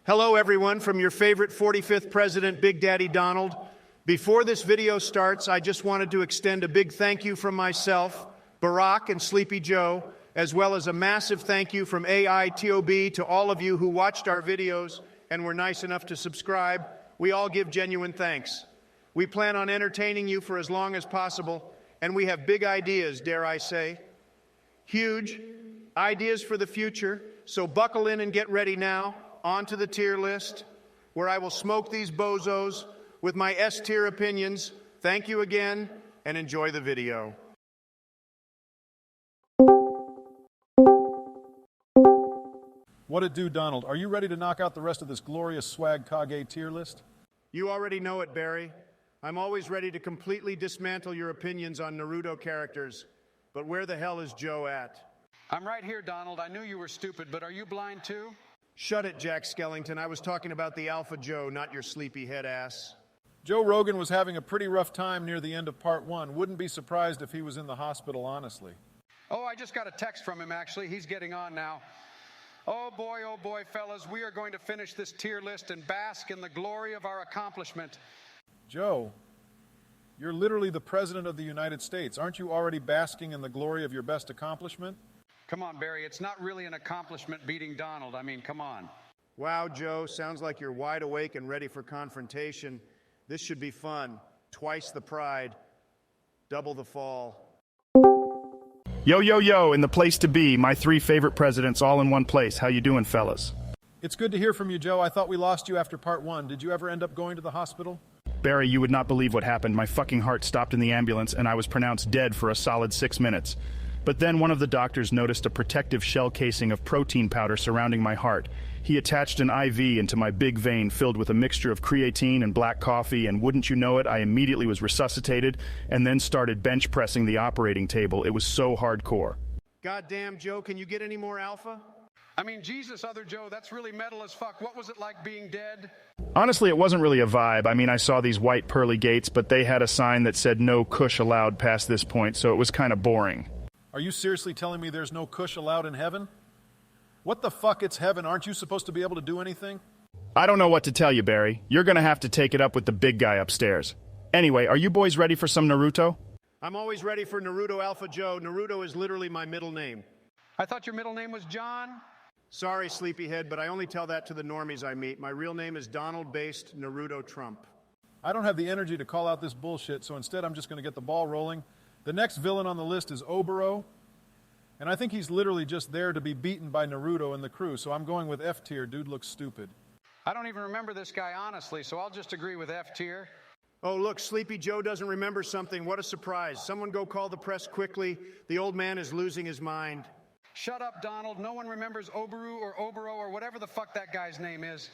Hello everyone from your favorite 45th President, Big Daddy Donald. Before this video starts, I just wanted to extend a big thank you from myself, Barack and Sleepy Joe, as well as a massive thank you from AITOB to all of you who watched our videos and were nice enough to subscribe. We all give genuine thanks. We plan on entertaining you for as long as possible, and we have big ideas, dare I say. Huge ideas for the future, so buckle in and get ready now. On to the tier list, where I will smoke these bozos with my S-tier opinions. Thank you again, and enjoy the video. What it do, Donald? Are you ready to knock out the rest of this glorious swag Kage tier list? You already know it, Barry. I'm always ready to completely dismantle your opinions on Naruto characters. But where the hell is Joe at? I'm right here, Donald. I knew you were stupid, but are you blind too? Shut it, Jack Skellington. I was talking about the Alpha Joe, not your sleepy head ass. Joe Rogan was having a pretty rough time near the end of part 1. Wouldn't be surprised if he was in the hospital, honestly. Oh, I just got a text from him, actually. He's getting on now. Oh boy, fellas, we are going to finish this tier list and bask in the glory of our accomplishment. Joe, you're literally the President of the United States. Aren't you already basking in the glory of your best accomplishment? Come on, Barry, it's not really an accomplishment beating Donald. I mean, come on. Wow, Joe, sounds like you're wide awake and ready for confrontation. This should be fun. Twice the pride, double the fall. Yo, in the place to be, my 3 favorite presidents all in one place. How you doing, fellas? It's good to hear from you, Joe. I thought we lost you after part 1. Did you ever end up going to the hospital? Barry, you would not believe what happened. My fucking heart stopped in the ambulance and I was pronounced dead for a solid 6 minutes. But then one of the doctors noticed a protective shell casing of protein powder surrounding my heart. He attached an IV into my big vein filled with a mixture of creatine and black coffee, and wouldn't you know it, I immediately was resuscitated and then started bench pressing the operating table. It was so hardcore. Goddamn, Joe, can you get any more alpha? I mean, Jesus, other Joe, that's really metal as fuck. What was it like being dead? Honestly, it wasn't really a vibe. I mean, I saw these white pearly gates, but they had a sign that said no kush allowed past this point, so it was kind of boring. Are you seriously telling me there's no kush allowed in heaven? What the fuck, it's heaven. Aren't you supposed to be able to do anything? I don't know what to tell you, Barry. You're gonna have to take it up with the big guy upstairs. Anyway, are you boys ready for some Naruto? I'm always ready for Naruto Alpha Joe. Naruto is literally my middle name. I thought your middle name was John? Sorry, sleepyhead, but I only tell that to the normies I meet. My real name is Donald-based Naruto Trump. I don't have the energy to call out this bullshit, so instead I'm just going to get the ball rolling. The next villain on the list is Obito, and I think he's literally just there to be beaten by Naruto and the crew, so I'm going with F tier. Dude looks stupid. I don't even remember this guy, honestly, so I'll just agree with F tier. Oh, look, Sleepy Joe doesn't remember something. What a surprise. Someone go call the press quickly. The old man is losing his mind. Shut up, Donald. No one remembers Obito or whatever the fuck that guy's name is.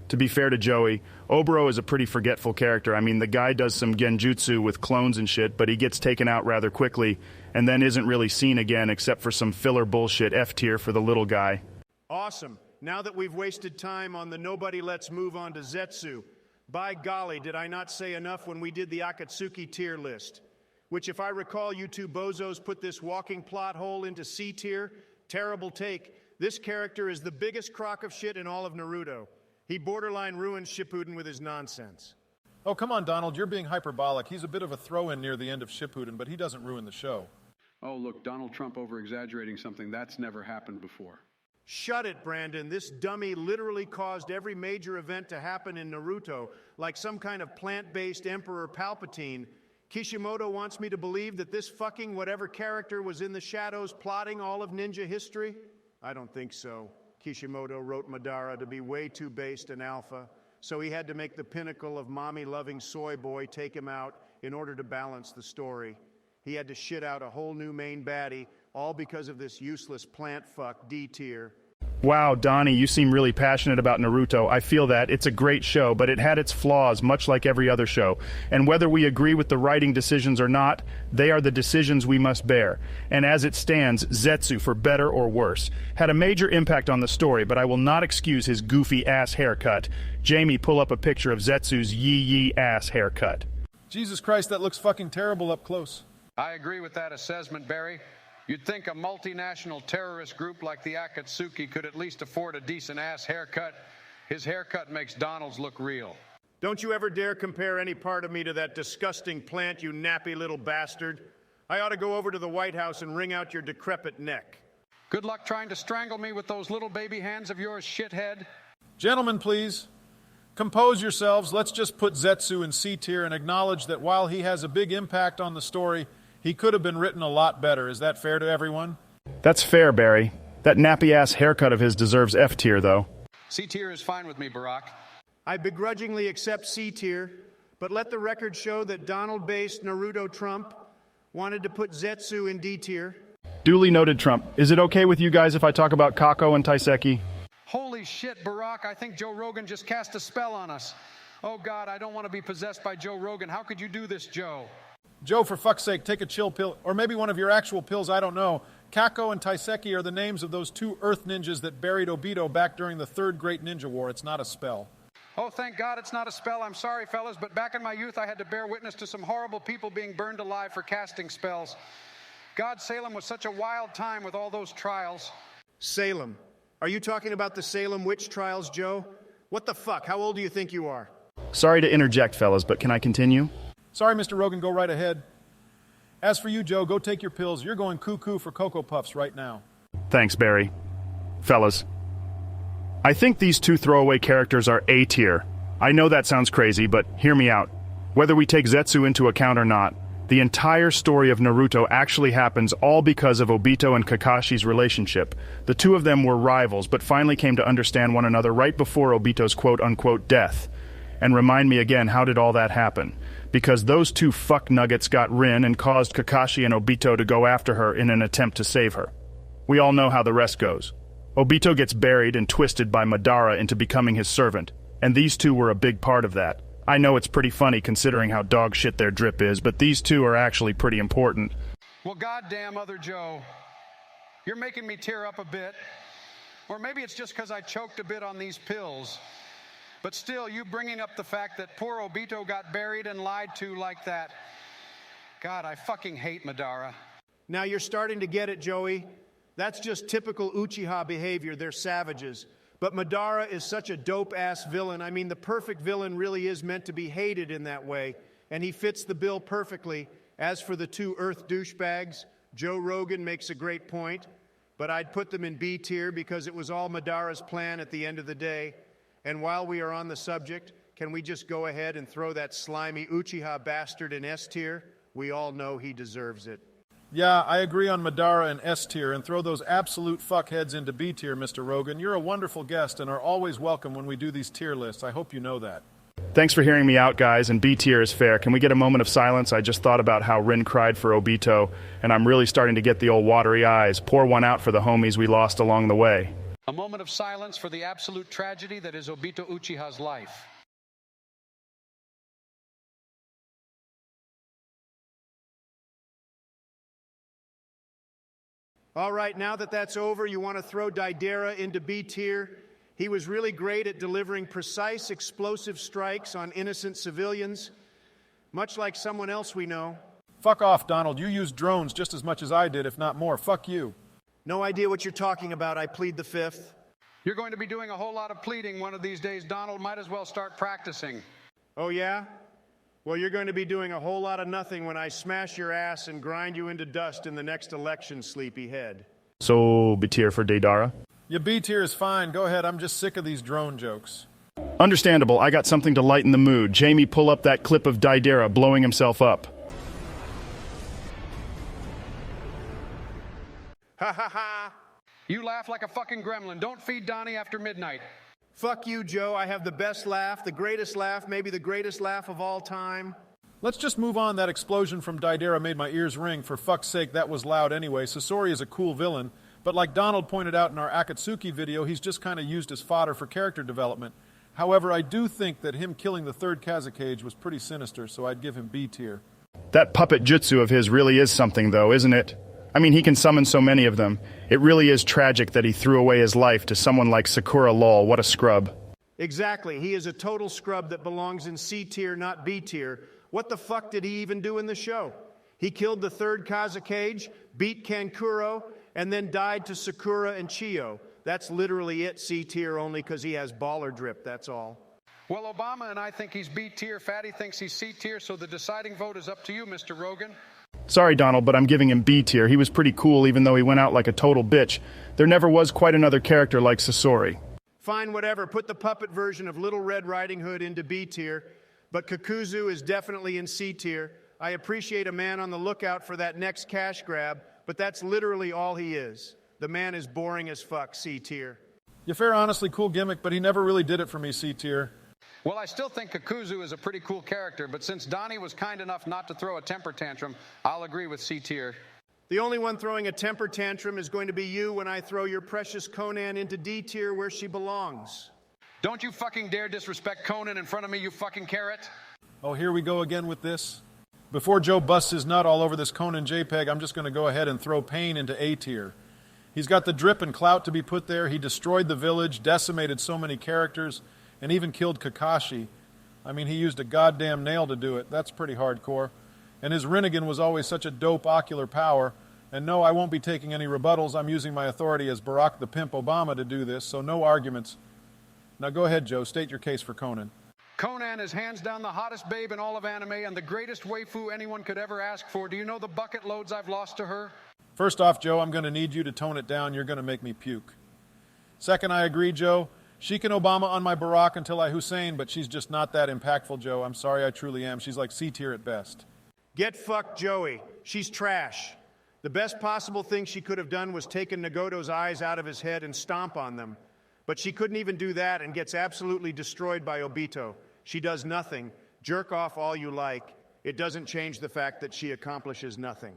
To be fair to Joey, Obito is a pretty forgetful character. I mean, the guy does some genjutsu with clones and shit, but he gets taken out rather quickly, and then isn't really seen again except for some filler bullshit F tier for the little guy. Awesome. Now that we've wasted time on the nobody, let's move on to Zetsu. By golly, did I not say enough when we did the Akatsuki tier list? Which, if I recall, you two bozos put this walking plot hole into C tier. Terrible take. This character is the biggest crock of shit in all of Naruto. He borderline ruins Shippuden with his nonsense. Oh, come on, Donald, you're being hyperbolic. He's a bit of a throw-in near the end of Shippuden, but he doesn't ruin the show. Oh, look, Donald Trump over-exaggerating something. That's never happened before. Shut it, Brandon. This dummy literally caused every major event to happen in Naruto, like some kind of plant-based Emperor Palpatine. Kishimoto wants me to believe that this fucking whatever character was in the shadows plotting all of ninja history? I don't think so. Kishimoto wrote Madara to be way too based and alpha, so he had to make the pinnacle of mommy-loving soy boy take him out in order to balance the story. He had to shit out a whole new main baddie, all because of this useless plant fuck D tier. Wow, Donnie, you seem really passionate about Naruto. I feel that. It's a great show, but it had its flaws, much like every other show. And whether we agree with the writing decisions or not, they are the decisions we must bear. And as it stands, Zetsu, for better or worse, had a major impact on the story, but I will not excuse his goofy-ass haircut. Jamie, pull up a picture of Zetsu's yee-yee-ass haircut. Jesus Christ, that looks fucking terrible up close. I agree with that assessment, Barry. You'd think a multinational terrorist group like the Akatsuki could at least afford a decent ass haircut. His haircut makes Donald's look real. Don't you ever dare compare any part of me to that disgusting plant, you nappy little bastard. I ought to go over to the White House and wring out your decrepit neck. Good luck trying to strangle me with those little baby hands of yours, shithead. Gentlemen, please. Compose yourselves. Let's just put Zetsu in C tier and acknowledge that while he has a big impact on the story, he could have been written a lot better. Is that fair to everyone? That's fair, Barry. That nappy-ass haircut of his deserves F tier, though. C tier is fine with me, Barack. I begrudgingly accept C tier, but let the record show that Donald-based Naruto Trump wanted to put Zetsu in D tier. Duly noted, Trump. Is it okay with you guys if I talk about Kako and Taiseki? Holy shit, Barack, I think Joe Rogan just cast a spell on us. Oh God, I don't want to be possessed by Joe Rogan. How could you do this, Joe? Joe, for fuck's sake, take a chill pill, or maybe one of your actual pills, I don't know. Kako and Taiseki are the names of those two Earth ninjas that buried Obito back during the Third Great Ninja War. It's not a spell. Oh, thank God it's not a spell. I'm sorry, fellas, but back in my youth, I had to bear witness to some horrible people being burned alive for casting spells. God, Salem was such a wild time with all those trials. Salem. Are you talking about the Salem witch trials, Joe? What the fuck? How old do you think you are? Sorry to interject, fellas, but can I continue? Sorry, Mr. Rogan, go right ahead. As for you, Joe, go take your pills. You're going cuckoo for Cocoa Puffs right now. Thanks, Barry. Fellas, I think these two throwaway characters are A tier. I know that sounds crazy, but hear me out. Whether we take Zetsu into account or not, the entire story of Naruto actually happens all because of Obito and Kakashi's relationship. The two of them were rivals, but finally came to understand one another right before Obito's quote-unquote death. And remind me again, how did all that happen? Because those two fuck nuggets got Rin and caused Kakashi and Obito to go after her in an attempt to save her. We all know how the rest goes. Obito gets buried and twisted by Madara into becoming his servant, and these two were a big part of that. I know it's pretty funny considering how dog shit their drip is, but these two are actually pretty important. Well, goddamn, Other Joe, you're making me tear up a bit. Or maybe it's just because I choked a bit on these pills. But still, you bringing up the fact that poor Obito got buried and lied to like that. God, I fucking hate Madara. Now you're starting to get it, Joey. That's just typical Uchiha behavior. They're savages. But Madara is such a dope-ass villain. I mean, the perfect villain really is meant to be hated in that way. And he fits the bill perfectly. As for the two Earth douchebags, Joe Rogan makes a great point. But I'd put them in B tier because it was all Madara's plan at the end of the day. And while we are on the subject, can we just go ahead and throw that slimy Uchiha bastard in S tier? We all know he deserves it. Yeah, I agree on Madara and S tier, and throw those absolute fuckheads into B tier, Mr. Rogan. You're a wonderful guest and are always welcome when we do these tier lists. I hope you know that. Thanks for hearing me out, guys, and B tier is fair. Can we get a moment of silence? I just thought about how Rin cried for Obito, and I'm really starting to get the old watery eyes. Pour one out for the homies we lost along the way. A moment of silence for the absolute tragedy that is Obito Uchiha's life. All right, now that that's over, you want to throw Daidara into B tier. He was really great at delivering precise, explosive strikes on innocent civilians, much like someone else we know. Fuck off, Donald. You used drones just as much as I did, if not more. Fuck you. No idea what you're talking about. I plead the fifth. You're going to be doing a whole lot of pleading one of these days, Donald. Might as well start practicing. Oh, yeah? Well, you're going to be doing a whole lot of nothing when I smash your ass and grind you into dust in the next election, sleepyhead. So, B tier for Daidara? Your B tier is fine. Go ahead. I'm just sick of these drone jokes. Understandable. I got something to lighten the mood. Jamie, pull up that clip of Daidara blowing himself up. Ha ha ha! You laugh like a fucking gremlin. Don't feed Donnie after midnight. Fuck you, Joe. I have the best laugh, the greatest laugh, maybe the greatest laugh of all time. Let's just move on. That explosion from Daidara made my ears ring. For fuck's sake, that was loud anyway. Sasori is a cool villain, but like Donald pointed out in our Akatsuki video, he's just kind of used as fodder for character development. However, I do think that him killing the third Kazakage was pretty sinister, so I'd give him B tier. That puppet jutsu of his really is something, though, isn't it? I mean, he can summon so many of them. It really is tragic that he threw away his life to someone like Sakura Lol. What a scrub. Exactly. He is a total scrub that belongs in C tier, not B tier. What the fuck did he even do in the show? He killed the third Kazakage, beat Kankuro, and then died to Sakura and Chiyo. That's literally it, C tier, only because he has baller drip, that's all. Well, Obama and I think he's B tier. Fatty thinks he's C tier, so the deciding vote is up to you, Mr. Rogan. Sorry, Donald, but I'm giving him B tier. He was pretty cool, even though he went out like a total bitch. There never was quite another character like Sasori. Fine, whatever. Put the puppet version of Little Red Riding Hood into B tier, but Kakuzu is definitely in C tier. I appreciate a man on the lookout for that next cash grab, but that's literally all he is. The man is boring as fuck, C tier. Yeah, fair, honestly, cool gimmick, but he never really did it for me, C tier. Well, I still think Kakuzu is a pretty cool character, but since Donnie was kind enough not to throw a temper tantrum, I'll agree with C tier. The only one throwing a temper tantrum is going to be you when I throw your precious Konan into D tier where she belongs. Don't you fucking dare disrespect Konan in front of me, you fucking carrot. Oh, here we go again with this. Before Joe busts his nut all over this Konan JPEG, I'm just going to go ahead and throw Pain into A tier. He's got the drip and clout to be put there. He destroyed the village, decimated so many characters, and even killed Kakashi. I mean, he used a goddamn nail to do it. That's pretty hardcore. And his Rinnegan was always such a dope ocular power. And no, I won't be taking any rebuttals. I'm using my authority as Barack the Pimp Obama to do this, so no arguments. Now go ahead, Joe. State your case for Konan. Konan is hands down the hottest babe in all of anime and the greatest waifu anyone could ever ask for. Do you know the bucket loads I've lost to her? First off, Joe, I'm going to need you to tone it down. You're going to make me puke. Second, I agree, Joe. She can Obama on my Barack until I Hussein, but she's just not that impactful, Joe. I'm sorry, I truly am. She's like C tier at best. Get fucked, Joey. She's trash. The best possible thing she could have done was taken Nagoto's eyes out of his head and stomp on them. But she couldn't even do that and gets absolutely destroyed by Obito. She does nothing. Jerk off all you like. It doesn't change the fact that she accomplishes nothing.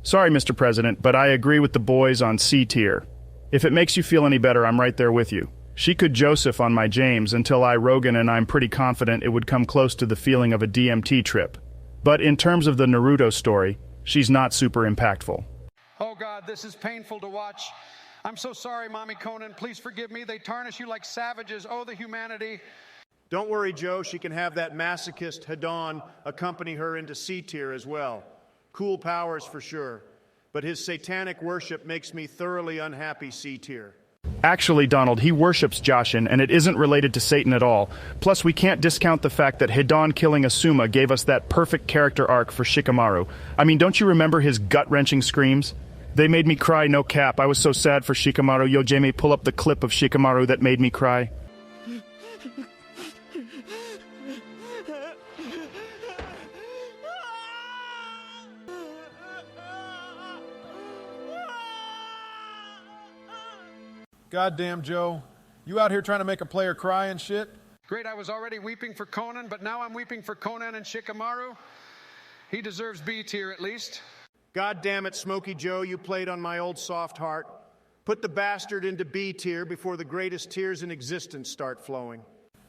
Sorry, Mr. President, but I agree with the boys on C tier. If it makes you feel any better, I'm right there with you. She could Joseph on my James until I Rogan, and I'm pretty confident it would come close to the feeling of a DMT trip. But in terms of the Naruto story, she's not super impactful. Oh God, this is painful to watch. I'm so sorry, Mommy Konan. Please forgive me. They tarnish you like savages. Oh, the humanity. Don't worry, Joe. She can have that masochist Hadon accompany her into C tier as well. Cool powers for sure. But his satanic worship makes me thoroughly unhappy, C tier. Actually, Donald, he worships Joshin, and it isn't related to Satan at all. Plus, we can't discount the fact that Hidan killing Asuma gave us that perfect character arc for Shikamaru. I mean, don't you remember his gut-wrenching screams? They made me cry, no cap. I was so sad for Shikamaru. Yo, Jamie, pull up the clip of Shikamaru that made me cry. Goddamn, Joe. You out here trying to make a player cry and shit? Great, I was already weeping for Konan, but now I'm weeping for Konan and Shikamaru. He deserves B tier at least. God damn it, Smokey Joe, you played on my old soft heart. Put the bastard into B tier before the greatest tears in existence start flowing.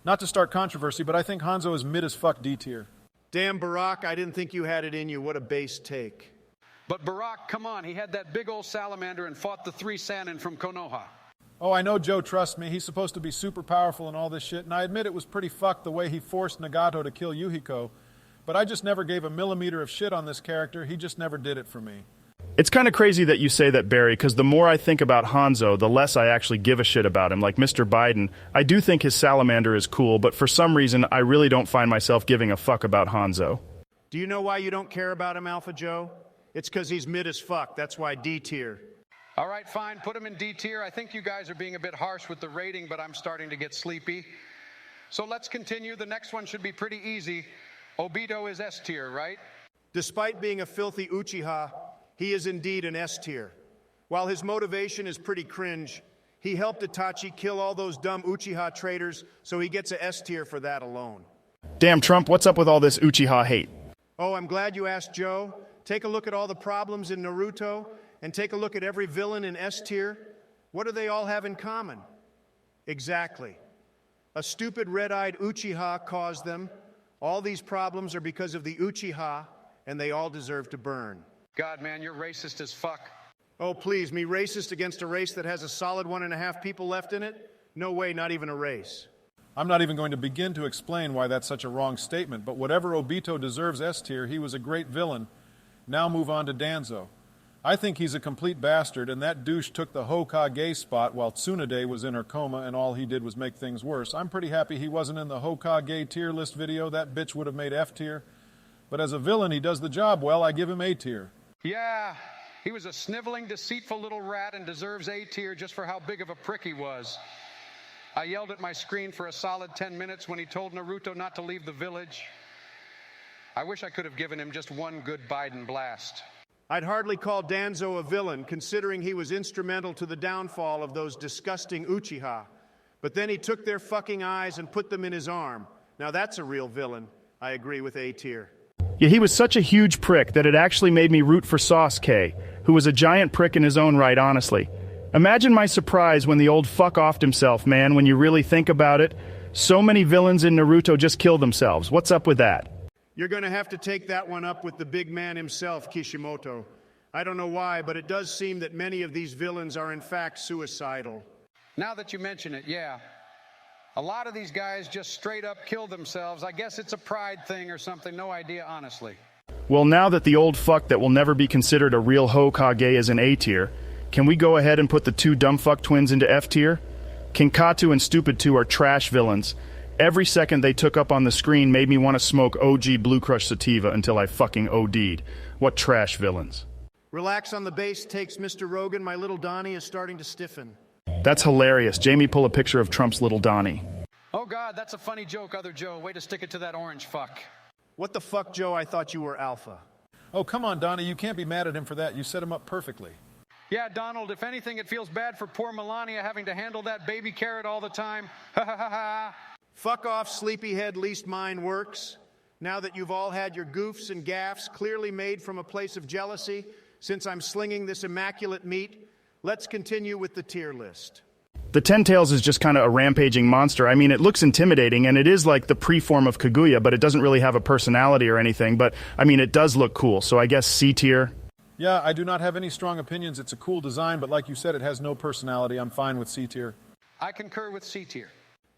Not to start controversy, but I think Hanzo is mid as fuck D tier. Damn, Barack, I didn't think you had it in you. What a base take. But Barack, come on, he had that big old salamander and fought the 3 Sannin from Konoha. Oh, I know Joe trusts me. He's supposed to be super powerful and all this shit, and I admit it was pretty fucked the way he forced Nagato to kill Yuhiko, but I just never gave a millimeter of shit on this character. He just never did it for me. It's kind of crazy that you say that, Barry, because the more I think about Hanzo, the less I actually give a shit about him. Like Mr. Biden, I do think his salamander is cool, but for some reason, I really don't find myself giving a fuck about Hanzo. Do you know why you don't care about him, Alpha Joe? It's because he's mid as fuck. That's why D tier. All right, fine, put him in D tier. I think you guys are being a bit harsh with the rating, but I'm starting to get sleepy. So let's continue. The next one should be pretty easy. Obito is S tier, right? Despite being a filthy Uchiha, he is indeed an S tier. While his motivation is pretty cringe, he helped Itachi kill all those dumb Uchiha traitors, so he gets a S tier for that alone. Damn, Trump, what's up with all this Uchiha hate? Oh, I'm glad you asked, Joe. Take a look at all the problems in Naruto, and take a look at every villain in S tier. What do they all have in common? Exactly. A stupid red-eyed Uchiha caused them. All these problems are because of the Uchiha, and they all deserve to burn. God, man, you're racist as fuck. Oh, please, me racist against a race that has a solid 1.5 people left in it? No way, not even a race. I'm not even going to begin to explain why that's such a wrong statement, but whatever Obito deserves S tier, he was a great villain. Now move on to Danzo. I think he's a complete bastard, and that douche took the Hokage spot while Tsunade was in her coma, and all he did was make things worse. I'm pretty happy he wasn't in the Hokage tier list video. That bitch would have made F tier. But as a villain, he does the job well. I give him A tier. Yeah, he was a sniveling, deceitful little rat and deserves A tier just for how big of a prick he was. I yelled at my screen for a solid 10 minutes when he told Naruto not to leave the village. I wish I could have given him just one good Biden blast. I'd hardly call Danzo a villain, considering he was instrumental to the downfall of those disgusting Uchiha. But then he took their fucking eyes and put them in his arm. Now that's a real villain. I agree with A tier. Yeah, he was such a huge prick that it actually made me root for Sasuke, who was a giant prick in his own right, honestly. Imagine my surprise when the old fuck-offed himself, man, when you really think about it. So many villains in Naruto just kill themselves. What's up with that? You're going to have to take that one up with the big man himself, Kishimoto. I don't know why, but it does seem that many of these villains are in fact suicidal. Now that you mention it, yeah. A lot of these guys just straight up kill themselves. I guess it's a pride thing or something. No idea, honestly. Well, now that the old fuck that will never be considered a real Hokage is in A tier, can we go ahead and put the two dumb fuck twins into F tier? Kinkatu and Stupid 2 are trash villains. Every second they took up on the screen made me want to smoke OG Blue Crush Sativa until I fucking OD'd. What trash villains. Relax on the base takes, Mr. Rogan. My little Donnie is starting to stiffen. That's hilarious. Jamie, pull a picture of Trump's little Donnie. Oh, God, that's a funny joke, other Joe. Way to stick it to that orange fuck. What the fuck, Joe? I thought you were alpha. Oh, come on, Donnie. You can't be mad at him for that. You set him up perfectly. Yeah, Donald, if anything, it feels bad for poor Melania having to handle that baby carrot all the time. Ha ha ha ha. Fuck off, sleepyhead, least mine works. Now that you've all had your goofs and gaffes clearly made from a place of jealousy, since I'm slinging this immaculate meat, let's continue with the tier list. The Ten Tails is just kind of a rampaging monster. I mean, it looks intimidating, and it is like the pre-form of Kaguya, but it doesn't really have a personality or anything. But, I mean, it does look cool, so I guess C tier. Yeah, I do not have any strong opinions. It's a cool design, but like you said, it has no personality. I'm fine with C tier. I concur with C tier.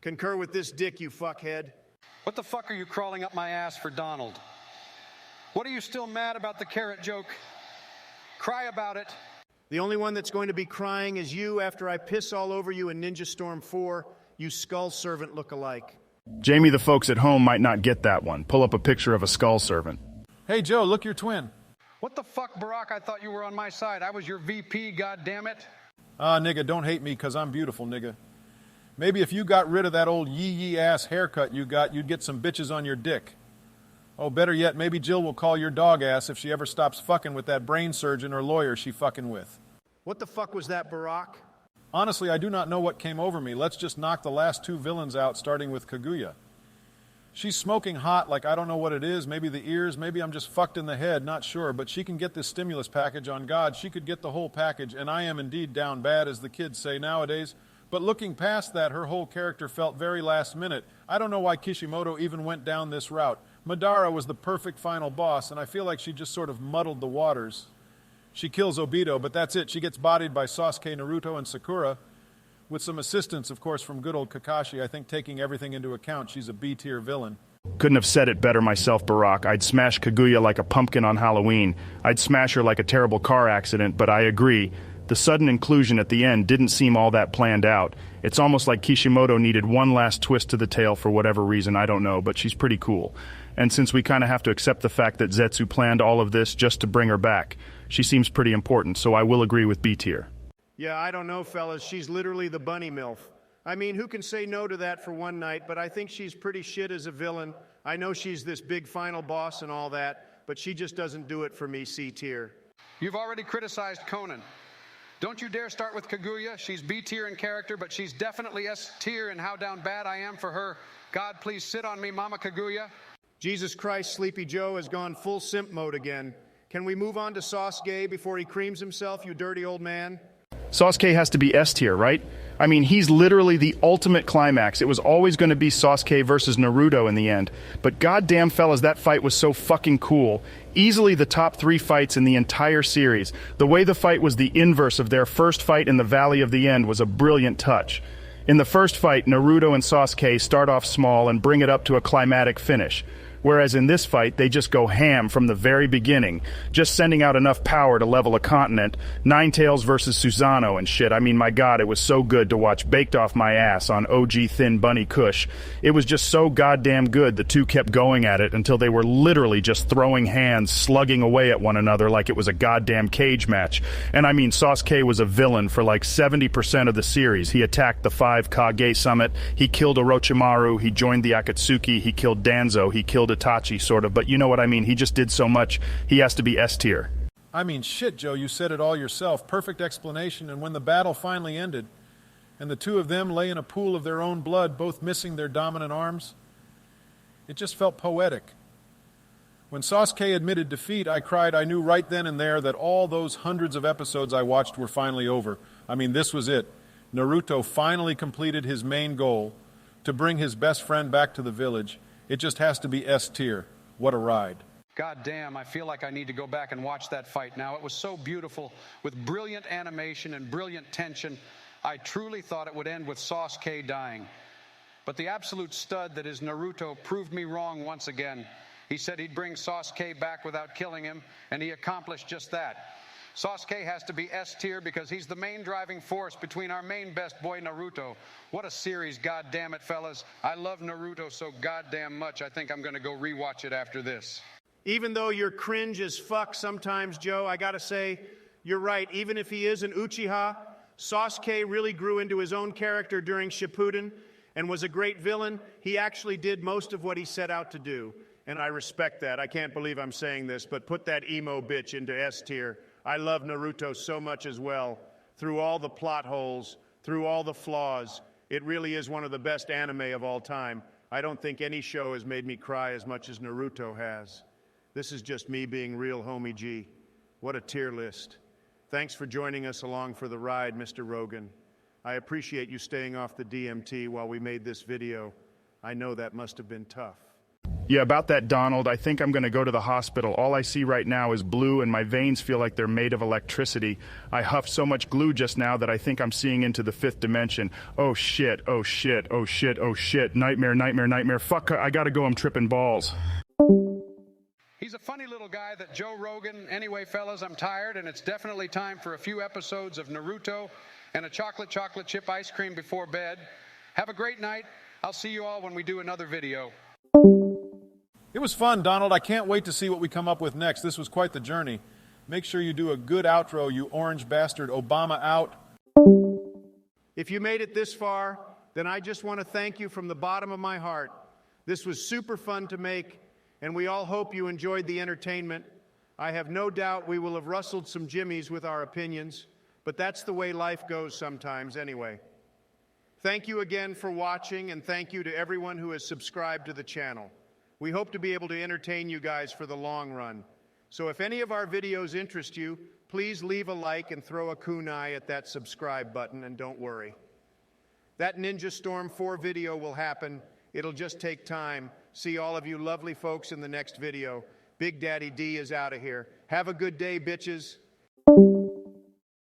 Concur with this dick, you fuckhead. What the fuck are you crawling up my ass for, Donald? What are you still mad about the carrot joke? Cry about it. The only one that's going to be crying is you after I piss all over you in Ninja Storm 4, you skull servant look-alike. Jamie, the folks at home might not get that one. Pull up a picture of a skull servant. Hey, Joe, look your twin. What the fuck, Barack? I thought you were on my side. I was your VP, goddammit. Ah, nigga, don't hate me because I'm beautiful, nigga. Maybe if you got rid of that old yee-yee ass haircut you got, you'd get some bitches on your dick. Oh, better yet, maybe Jill will call your dog ass if she ever stops fucking with that brain surgeon or lawyer she fucking with. What the fuck was that, Barack? Honestly, I do not know what came over me. Let's just knock the last two villains out, starting with Kaguya. She's smoking hot like I don't know what it is. Maybe the ears, maybe I'm just fucked in the head, not sure. But she can get this stimulus package on God. She could get the whole package, and I am indeed down bad, as the kids say nowadays. But looking past that, her whole character felt very last minute. I don't know why Kishimoto even went down this route. Madara was the perfect final boss, and I feel like she just sort of muddled the waters. She kills Obito, but that's it. She gets bodied by Sasuke, Naruto, and Sakura, with some assistance, of course, from good old Kakashi. I think taking everything into account, she's a B-tier villain. Couldn't have said it better myself, Barack. I'd smash Kaguya like a pumpkin on Halloween. I'd smash her like a terrible car accident, but I agree. The sudden inclusion at the end didn't seem all that planned out. It's almost like Kishimoto needed one last twist to the tale for whatever reason, I don't know, but she's pretty cool. And since we kind of have to accept the fact that Zetsu planned all of this just to bring her back, she seems pretty important, so I will agree with B tier. Yeah, I don't know, fellas. She's literally the bunny MILF. I mean, who can say no to that for one night, but I think she's pretty shit as a villain. I know she's this big final boss and all that, but she just doesn't do it for me, C tier. You've already criticized Konan. Don't you dare start with Kaguya. She's B tier in character, but she's definitely S tier in how down bad I am for her. God, please sit on me, Mama Kaguya. Jesus Christ, Sleepy Joe has gone full simp mode again. Can we move on to Sasuke before he creams himself, you dirty old man? Sasuke has to be S tier, right? I mean, he's literally the ultimate climax. It was always going to be Sasuke versus Naruto in the end. But goddamn fellas, that fight was so fucking cool. Easily the top 3 fights in the entire series. The way the fight was the inverse of their first fight in the Valley of the End was a brilliant touch. In the first fight, Naruto and Sasuke start off small and bring it up to a climatic finish. Whereas in this fight, they just go ham from the very beginning, just sending out enough power to level a continent. Ninetales versus Susano and shit. I mean, my god, it was so good to watch baked off my ass on OG Thin Bunny Kush. It was just so goddamn good the two kept going at it until they were literally just throwing hands, slugging away at one another like it was a goddamn cage match. And I mean, Sasuke was a villain for like 70% of the series. He attacked the 5 Kage Summit, he killed Orochimaru, he joined the Akatsuki, he killed Danzo, he killed Itachi, sort of, but you know what I mean, he just did so much, he has to be S-Tier. I mean, shit, Joe, you said it all yourself. Perfect explanation, and when the battle finally ended, and the two of them lay in a pool of their own blood, both missing their dominant arms, it just felt poetic. When Sasuke admitted defeat, I cried. I knew right then and there that all those hundreds of episodes I watched were finally over. I mean, this was it. Naruto finally completed his main goal, to bring his best friend back to the village. It just has to be S-Tier. What a ride. God damn, I feel like I need to go back and watch that fight now. It was so beautiful, with brilliant animation and brilliant tension. I truly thought it would end with Sasuke dying. But the absolute stud that is Naruto proved me wrong once again. He said he'd bring Sasuke back without killing him, and he accomplished just that. Sasuke has to be S-Tier because he's the main driving force between our main best boy, Naruto. What a series, goddammit, fellas. I love Naruto so goddamn much, I think I'm going to go rewatch it after this. Even though you're cringe as fuck sometimes, Joe, I gotta say, you're right. Even if he is an Uchiha, Sasuke really grew into his own character during Shippuden and was a great villain. He actually did most of what he set out to do, and I respect that. I can't believe I'm saying this, but put that emo bitch into S-Tier. I love Naruto so much as well. Through all the plot holes, through all the flaws, it really is one of the best anime of all time. I don't think any show has made me cry as much as Naruto has. This is just me being real, homie G. What a tier list. Thanks for joining us along for the ride, Mr. Rogan. I appreciate you staying off the DMT while we made this video. I know that must have been tough. Yeah, about that, Donald, I think I'm going to go to the hospital. All I see right now is blue, and my veins feel like they're made of electricity. I huffed so much glue just now that I think I'm seeing into the 5th dimension. Oh shit, oh shit, oh shit, oh shit. Nightmare, nightmare, nightmare. Fuck, I gotta go, I'm tripping balls. He's a funny little guy, that Joe Rogan. Anyway, fellas, I'm tired, and it's definitely time for a few episodes of Naruto and a chocolate chip ice cream before bed. Have a great night. I'll see you all when we do another video. It was fun, Donald. I can't wait to see what we come up with next. This was quite the journey. Make sure you do a good outro, you orange bastard. Obama out. If you made it this far, then I just want to thank you from the bottom of my heart. This was super fun to make, and we all hope you enjoyed the entertainment. I have no doubt we will have rustled some jimmies with our opinions, but that's the way life goes sometimes anyway. Thank you again for watching, and thank you to everyone who has subscribed to the channel. We hope to be able to entertain you guys for the long run. So if any of our videos interest you, please leave a like and throw a kunai at that subscribe button, and don't worry. That Ninja Storm 4 video will happen. It'll just take time. See all of you lovely folks in the next video. Big Daddy D is out of here. Have a good day, bitches.